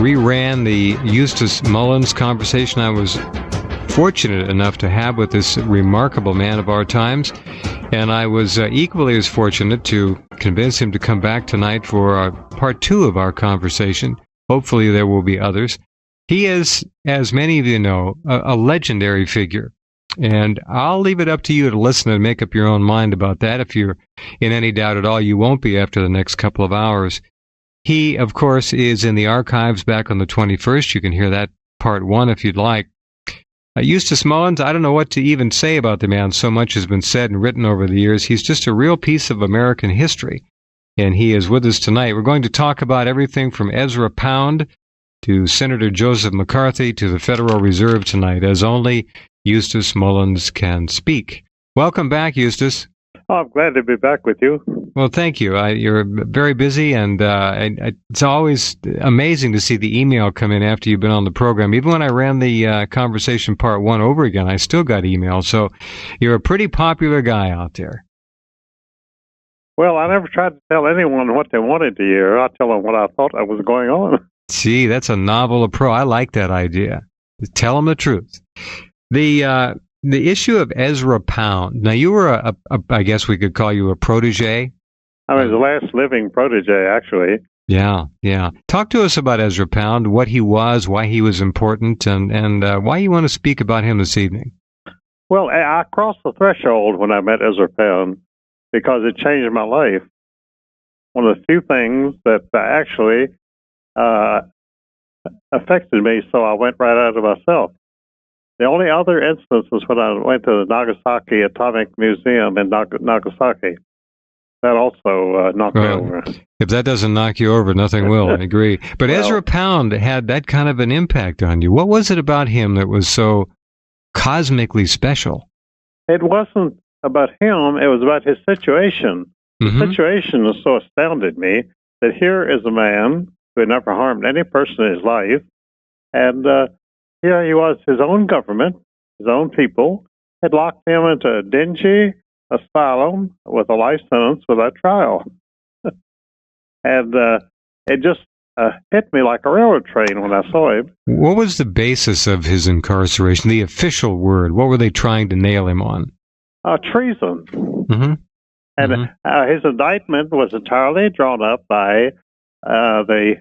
reran the Eustace Mullins conversation I was fortunate enough to have with this remarkable man of our times. And I was equally as fortunate to convince him to come back tonight for part 2 of our conversation. Hopefully there will be others. He is, as many of you know, a legendary figure. And I'll leave it up to you to listen and make up your own mind about that. If you're in any doubt at all, you won't be after the next couple of hours. He, of course, is in the archives back on the 21st. You can hear that part 1 if you'd like. Eustace Mullins, I don't know what to even say about the man. So much has been said and written over the years. He's just a real piece of American history. And he is with us tonight. We're going to talk about everything from Ezra Pound to Senator Joseph McCarthy to the Federal Reserve tonight, as only Eustace Mullins can speak. Welcome back, Eustace. Oh, I'm glad to be back with you. Well, thank you. You're very busy, and it's always amazing to see the email come in after you've been on the program. Even when I ran the conversation part 1 over again, I still got emails. So you're a pretty popular guy out there. Well, I never tried to tell anyone what they wanted to hear. I tell them what I thought was going on. See, that's a novel approach. I like that idea. Tell them the truth. The issue of Ezra Pound. Now, you were I guess we could call you a protege. I was the last living protege, actually. Yeah. Talk to us about Ezra Pound, what he was, why he was important, and why you want to speak about him this evening. Well, I crossed the threshold when I met Ezra Pound because it changed my life. One of the few things that actually affected me, so I went right out of myself. The only other instance was when I went to the Nagasaki Atomic Museum in Nagasaki. That also knocked me over. If that doesn't knock you over, nothing will. I agree. But well, Ezra Pound had that kind of an impact on you. What was it about him that was so cosmically special? It wasn't about him. It was about his situation. Mm-hmm. The situation so astounded me that here is a man who had never harmed any person in his life, and here he was, his own government, his own people, had locked him into a dingy asylum with a life sentence without trial. And it just hit me like a railroad train when I saw him. What was the basis of his incarceration, the official word? What were they trying to nail him on? Treason. Mm-hmm. And his indictment was entirely drawn up by the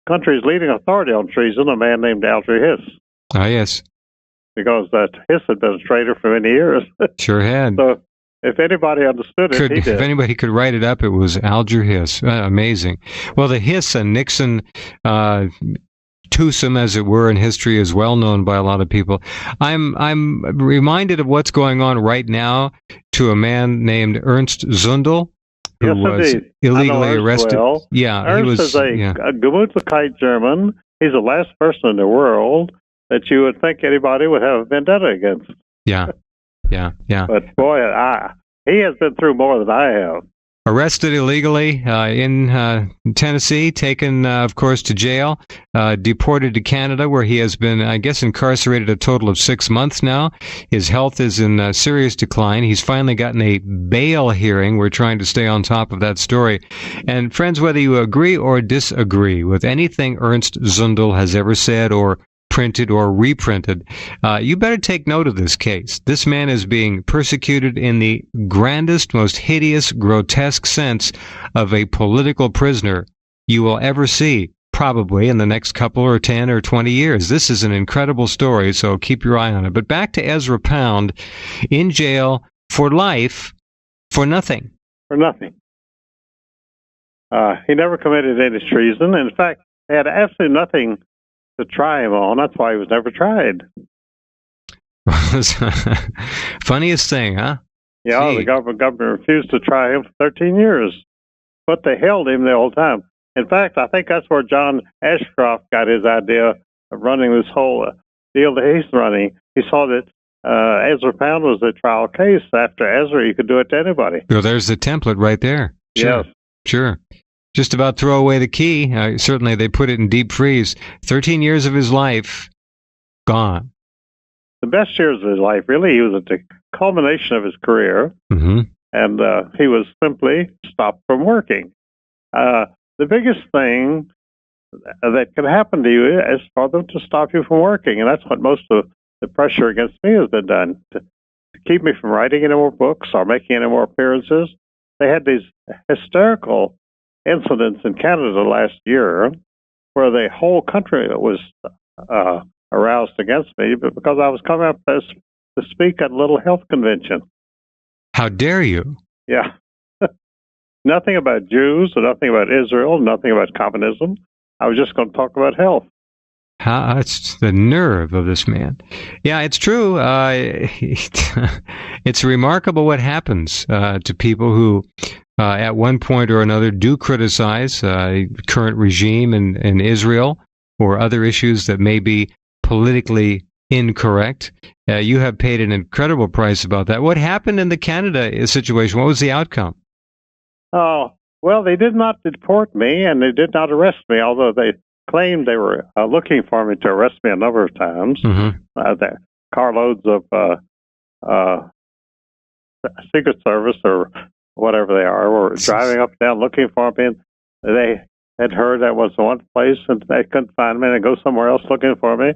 country's leading authority on treason, a man named Alger Hiss. Ah, yes. Because Hiss had been a traitor for many years. Sure had. So if anybody understood it, he did. If anybody could write it up, it was Alger Hiss. Amazing. Well, the Hiss and Nixon twosome, as it were, in history is well known by a lot of people. I'm reminded of what's going on right now to a man named Ernst Zundel, who was illegally arrested. Well. Yeah, Ernst is a Gemütlichkeit German. He's the last person in the world that you would think anybody would have a vendetta against. Yeah. But boy, he has been through more than I have. Arrested illegally in Tennessee, taken, of course, to jail, deported to Canada, where he has been, I guess, incarcerated a total of 6 months now. His health is in serious decline. He's finally gotten a bail hearing. We're trying to stay on top of that story. And friends, whether you agree or disagree with anything Ernst Zundel has ever said or printed or reprinted, you better take note of this case. This man is being persecuted in the grandest, most hideous, grotesque sense of a political prisoner you will ever see, probably in the next couple or 10 or 20 years. This is an incredible story, so keep your eye on it. But back to Ezra Pound, in jail for life, for nothing. For nothing. He never committed any treason. In fact, they had absolutely nothing to try him on. That's why he was never tried. Funniest thing, huh? Yeah, the government refused to try him for 13 years, but they held him the whole time. In fact, I think that's where John Ashcroft got his idea of running this whole deal that he's running. He saw that Ezra Pound was a trial case. After Ezra, you could do it to anybody. Well, there's the template right there. Sure. Yes. Sure. Just about throw away the key. Certainly, they put it in deep freeze. 13 years of his life, gone. The best years of his life, really. He was at the culmination of his career, mm-hmm. and he was simply stopped from working. The biggest thing that can happen to you is for them to stop you from working. And that's what most of the pressure against me has been done, to keep me from writing any more books or making any more appearances. They had these hysterical incidents in Canada last year where the whole country was aroused against me, but because I was coming up to speak at a little health convention. How dare you? Yeah. Nothing about Jews, or nothing about Israel, nothing about communism. I was just going to talk about health. It's the nerve of this man. Yeah, it's true. It's remarkable what happens to people who, at one point or another, do criticize current regime in Israel or other issues that may be politically incorrect. You have paid an incredible price about that. What happened in the Canada situation? What was the outcome? Oh, well, they did not deport me, and they did not arrest me, although they claimed they were looking for me to arrest me a number of times. The carloads of Secret Service or whatever they are were driving up and down looking for me. And they had heard that was one place, and they couldn't find me, and they go somewhere else looking for me.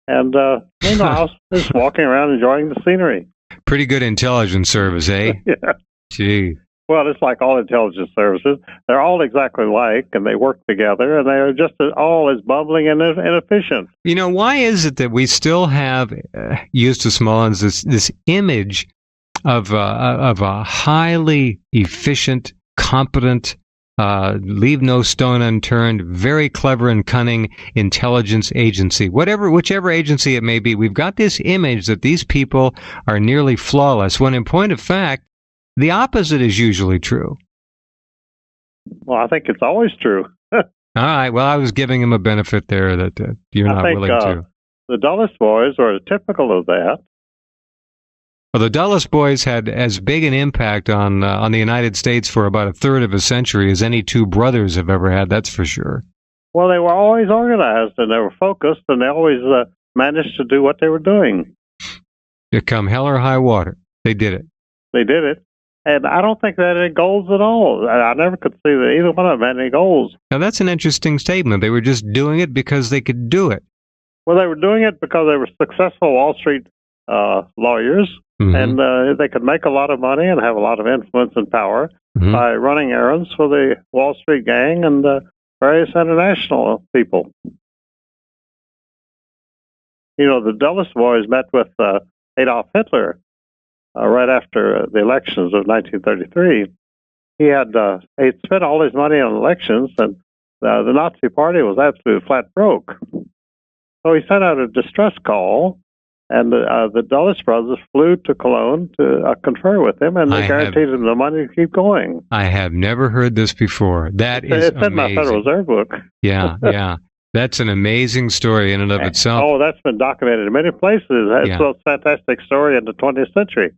And meanwhile, I was just walking around enjoying the scenery. Pretty good intelligence service, eh? Yeah. Gee. Well, it's like all intelligence services. They're all exactly alike, and they work together, and they are just all as bumbling and inefficient. You know, why is it that we still have, Eustace Mullins, this image of a highly efficient, competent, leave no stone unturned, very clever and cunning intelligence agency? Whichever agency it may be, we've got this image that these people are nearly flawless, when in point of fact, the opposite is usually true. Well, I think it's always true. All right. Well, I was giving him a benefit there that you're not willing to. The Dulles boys are typical of that. Well, the Dulles boys had as big an impact on the United States for about a third of a century as any two brothers have ever had. That's for sure. Well, they were always organized, and they were focused, and they always managed to do what they were doing. Come hell or high water, they did it. They did it. And I don't think they had any goals at all. I never could see that either one of them had any goals. Now, that's an interesting statement. They were just doing it because they could do it. Well, they were doing it because they were successful Wall Street lawyers, and they could make a lot of money and have a lot of influence and power by running errands for the Wall Street gang and various international people. You know, the Dulles boys met with Adolf Hitler right after the elections of 1933. He had spent all his money on elections, and the Nazi Party was absolutely flat broke. So he sent out a distress call, and the Dulles brothers flew to Cologne to confer with him, and they guaranteed him the money to keep going. I have never heard this before. That is amazing. It's in my Federal Reserve book. Yeah, yeah. That's an amazing story in and of itself. Oh, that's been documented in many places. It's a fantastic story in the 20th century.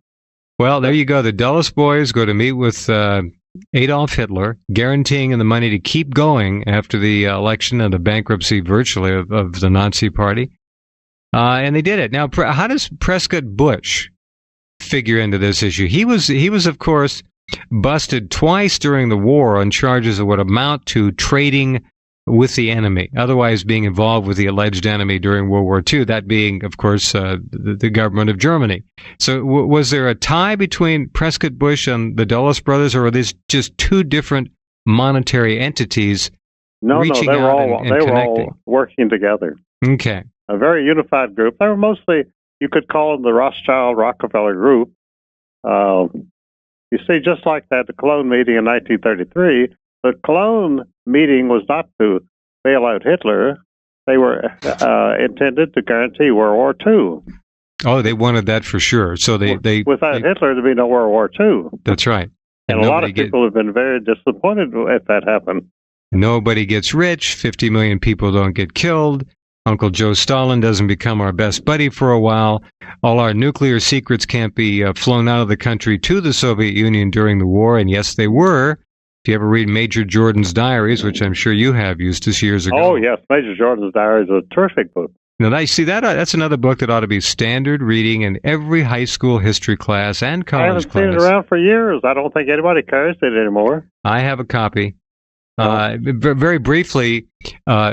Well, there you go. The Dulles boys go to meet with Adolf Hitler, guaranteeing him the money to keep going after the election and the bankruptcy virtually of the Nazi Party. And they did it. Now, how does Prescott Bush figure into this issue? He was, of course, busted twice during the war on charges of what amount to trading with the enemy, otherwise being involved with the alleged enemy during World War II, that being, of course, the government of Germany. So was there a tie between Prescott Bush and the Dulles brothers, or are these just two different monetary entities reaching out and connecting? They were all working together. Okay. A very unified group. They were mostly, you could call them the Rothschild-Rockefeller group. You see, just like that, the Cologne meeting in 1933, the Cologne meeting was not to bail out Hitler. They were intended to guarantee World War II. Oh, they wanted that for sure. So without Hitler, there'd be no World War II. That's right. And a lot of people have been very disappointed if that happened. Nobody gets rich. 50 million people don't get killed. Uncle Joe Stalin doesn't become our best buddy for a while. All our nuclear secrets can't be flown out of the country to the Soviet Union during the war. And yes, they were. If you ever read Major Jordan's diaries, which I'm sure you have, Eustace, years ago. Oh, yes. Major Jordan's diaries is a terrific book. Now, that's another book that ought to be standard reading in every high school history class and college class. I haven't seen it around for years. I don't think anybody carries it anymore. I have a copy. Very briefly,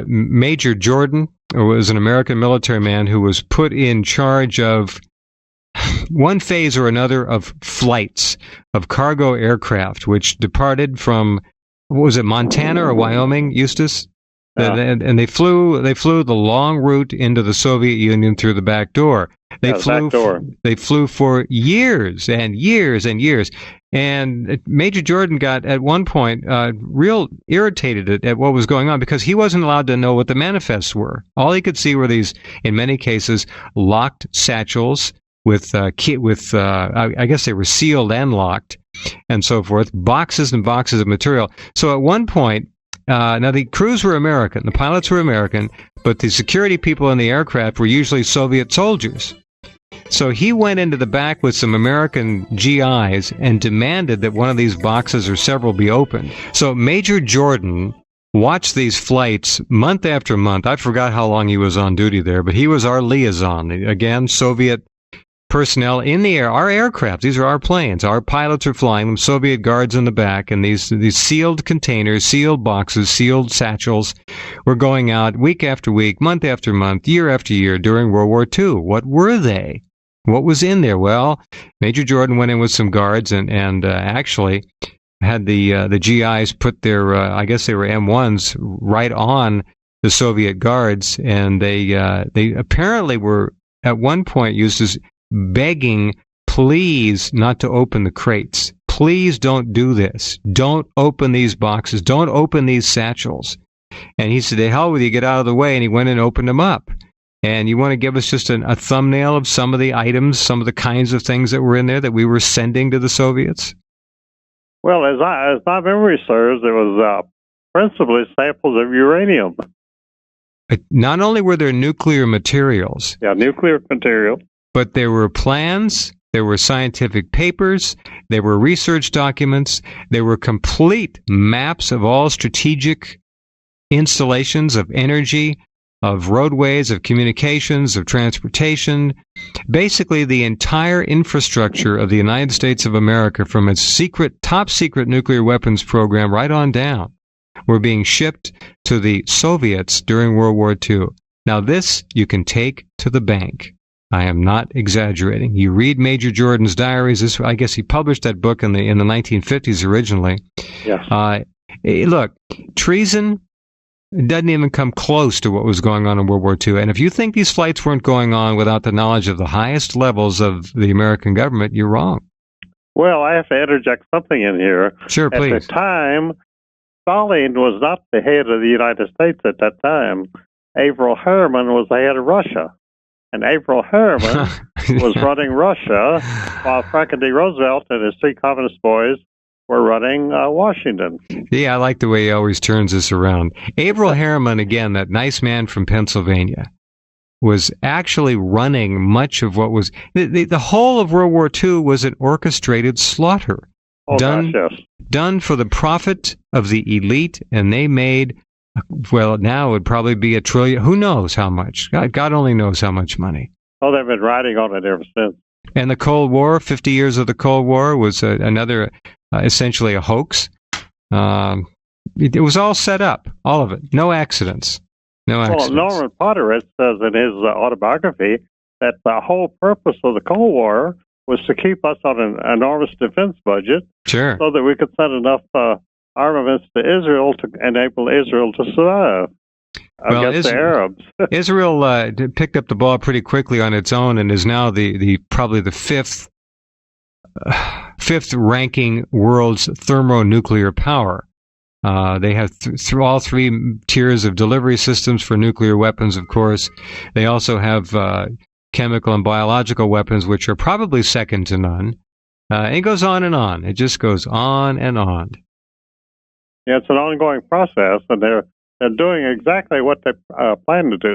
Major Jordan was an American military man who was put in charge of one phase or another of flights of cargo aircraft, which departed from, what was it, Montana or Wyoming, Eustace? And they flew the long route into the Soviet Union through the back door. They flew for years and years and years. And Major Jordan got, at one point, real irritated at what was going on because he wasn't allowed to know what the manifests were. All he could see were these, in many cases, locked satchels with I guess they were sealed and locked, and so forth, boxes and boxes of material. So at one point, now the crews were American, the pilots were American, but the security people in the aircraft were usually Soviet soldiers. So he went into the back with some American GIs and demanded that one of these boxes or several be opened. So Major Jordan watched these flights month after month. I forgot how long he was on duty there, but he was our liaison. Again, Soviet personnel in the air, our aircraft, these are our planes, our pilots are flying them, Soviet guards in the back, and these sealed containers, sealed boxes, sealed satchels were going out week after week, month after month, year after year during World War II. What were they? What was in there? Well, Major Jordan went in with some guards and actually had the GIs put their, I guess they were M1s, right on the Soviet guards, and they apparently were at one point used as begging, please not to open the crates. Please don't do this. Don't open these boxes. Don't open these satchels. And he said, "The hell with you, get out of the way." And he went and opened them up. And you want to give us just a thumbnail of some of the items, some of the kinds of things that were in there that we were sending to the Soviets? Well, as my memory serves, it was principally samples of uranium. Not only were there nuclear materials. Yeah, nuclear material. But there were plans, there were scientific papers, there were research documents, there were complete maps of all strategic installations of energy, of roadways, of communications, of transportation, basically the entire infrastructure of the United States of America, from its top secret nuclear weapons program right on down, were being shipped to the Soviets during World War II. Now this you can take to the bank. I am not exaggerating. You read Major Jordan's diaries. I guess he published that book in the 1950s originally. Yes. Look, treason doesn't even come close to what was going on in World War II. And if you think these flights weren't going on without the knowledge of the highest levels of the American government, you're wrong. Well, I have to interject something in here. Sure, please. At the time, Stalin was not the head of the United States at that time. Averell Harriman was the head of Russia. And Averell Harriman was running Russia while Franklin D. Roosevelt and his three communist boys were running Washington. Yeah, I like the way he always turns this around. Averell Harriman, again, that nice man from Pennsylvania, was actually running much of what was... The whole of World War II was an orchestrated slaughter. Done for the profit of the elite, and they made... Well, now it would probably be $1 trillion. Who knows how much? God only knows how much money. Oh, they've been riding on it ever since. And the Cold War, 50 years of the Cold War, was another, essentially a hoax. It was all set up, all of it. No accidents. Well, Norman Potteridge says in his autobiography that the whole purpose of the Cold War was to keep us on an enormous defense budget, sure, so that we could send enough armaments to Israel to enable Israel to survive against the Arabs. Israel picked up the ball pretty quickly on its own and is now probably the fifth ranking world's thermonuclear power. They have through all three tiers of delivery systems for nuclear weapons, of course. They also have chemical and biological weapons, which are probably second to none. It goes on and on. It just goes on and on. Yeah, it's an ongoing process, and they're doing exactly what they plan to do.